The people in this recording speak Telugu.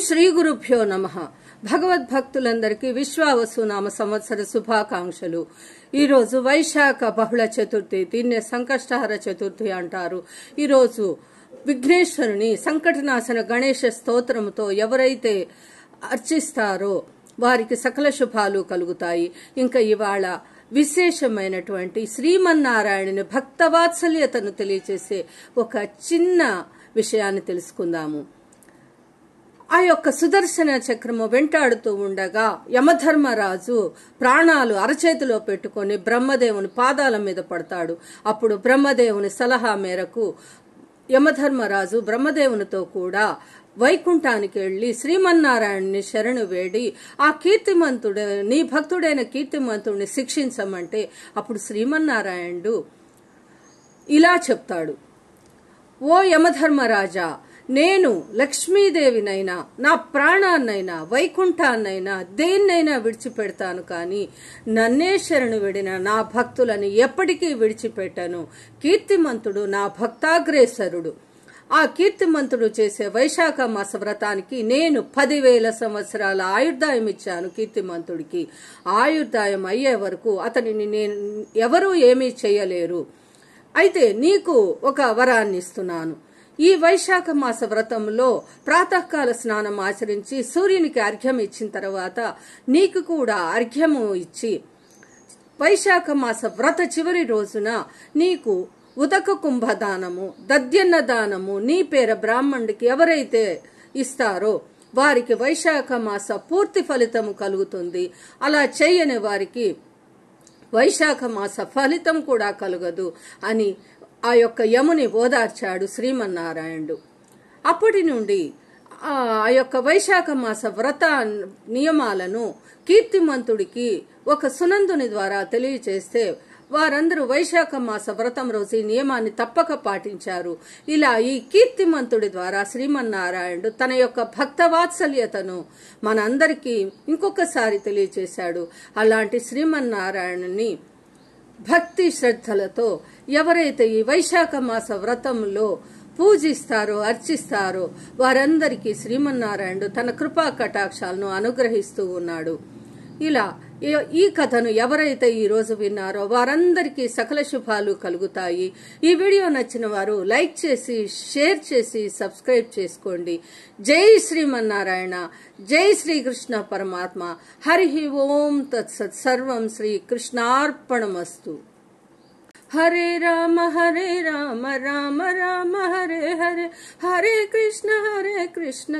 శ్రీ గురుభ్యో నమః. భగవద్భక్తులందరికీ విశ్వావసు నామ సంవత్సర శుభాకాంక్షలు. ఈరోజు వైశాఖ బహుళ చతుర్థి, దీన్నే సంకష్టహర చతుర్థి అంటారు. ఈరోజు విఘ్నేశ్వరుని సంకటనాశన గణేశ స్తోత్రముతో ఎవరైతే అర్చిస్తారో వారికి సకల శుభాలు కలుగుతాయి. ఇంకా ఇవాళ విశేషమైనటువంటి శ్రీమన్నారాయణుని భక్తవాత్సల్యతను తెలియచేసే ఒక చిన్న విషయాన్ని తెలుసుకుందాము. ఆ యొక్క సుదర్శన చక్రము వెంటాడుతూ ఉండగా యమధర్మరాజు ప్రాణాలు అరచేతిలో పెట్టుకొని బ్రహ్మదేవుని పాదాల మీద పడతాడు. అప్పుడు బ్రహ్మదేవుని సలహా మేరకు యమధర్మరాజు బ్రహ్మదేవునితో కూడా వైకుంఠానికి వెళ్లి శ్రీమన్నారాయణుని శరణు వేడి ఆ కీర్తిమంతుడు, నీ భక్తుడైన కీర్తిమంతుడిని శిక్షించమంటే అప్పుడు శ్రీమన్నారాయణుడు ఇలా చెప్తాడు: ఓ యమధర్మరాజా, నేను లక్ష్మీదేవినైనా, నా ప్రాణాన్నైనా, వైకుంఠాన్నైనా, దేన్నైనా విడిచిపెడతాను, కానీ నన్నే శరణు విడిన నా భక్తులని ఎప్పటికీ విడిచిపెట్టను. కీర్తిమంతుడు నా భక్తాగ్రేసరుడు. ఆ కీర్తిమంతుడు చేసే వైశాఖ మాస వ్రతానికి నేను 10,000 సంవత్సరాల ఆయుర్దాయం ఇచ్చాను. కీర్తిమంతుడికి ఆయుర్దాయం అయ్యే వరకు అతనిని నేను ఎవరూ ఏమీ చేయలేరు. అయితే నీకు ఒక వరాన్ని ఇస్తున్నాను. ఈ వైశాఖ మాస వ్రతంలో ప్రాతకాల స్నానం ఆచరించి సూర్యునికి అర్ఘ్యం ఇచ్చిన తర్వాత నీకు కూడా అర్ఘ్యము ఇచ్చి వైశాఖ మాస వ్రత చివరి రోజున నీకు ఉదక కుంభదానము, దద్యన్న దానము నీ పేర బ్రాహ్మణుడికి ఎవరైతే ఇస్తారో వారికి వైశాఖ మాస పూర్తి ఫలితము కలుగుతుంది. అలా చేయని వారికి వైశాఖ మాస ఫలితం కూడా కలగదు అని ఆ యొక్క యముని ఓదార్చాడు శ్రీమన్నారాయణుడు. అప్పటి నుండి ఆ యొక్క వైశాఖ మాస వ్రత నియమాలను కీర్తిమంతుడికి ఒక సునందుని ద్వారా తెలియచేస్తే వారందరూ వైశాఖ మాస వ్రతం రోజు ఈ నియమాన్ని తప్పక పాటించారు. ఇలా ఈ కీర్తిమంతుడి ద్వారా శ్రీమన్నారాయణుడు తన యొక్క భక్తవాత్సల్యతను మనందరికీ ఇంకొకసారి తెలియచేశాడు. అలాంటి శ్రీమన్నారాయణుని భక్తి శ్రద్ధలతో ఎవరైతే ఈ వైశాఖ మాస వ్రతంలో పూజిస్తారో, అర్చిస్తారో వారందరికీ శ్రీమన్నారాయణుడు తన కృపా కటాక్షాలను అనుగ్రహిస్తూ ఉన్నాడు. ఇలా ఈ కథను ఎవరైతే ఈ రోజు విన్నారో వారందరికీ సకల శుభాలు కలుగుతాయి. ఈ వీడియో నచ్చిన వారు లైక్ చేసి, షేర్ చేసి, సబ్స్క్రైబ్ చేసుకోండి. జై శ్రీమన్నారాయణ, జై శ్రీకృష్ణ పరమాత్మ. హరి ఓం తత్సత్. సర్వం శ్రీ కృష్ణార్పణమస్తు. హరే రామ రామ రామ హరే హరే, హరే కృష్ణ కృష్ణ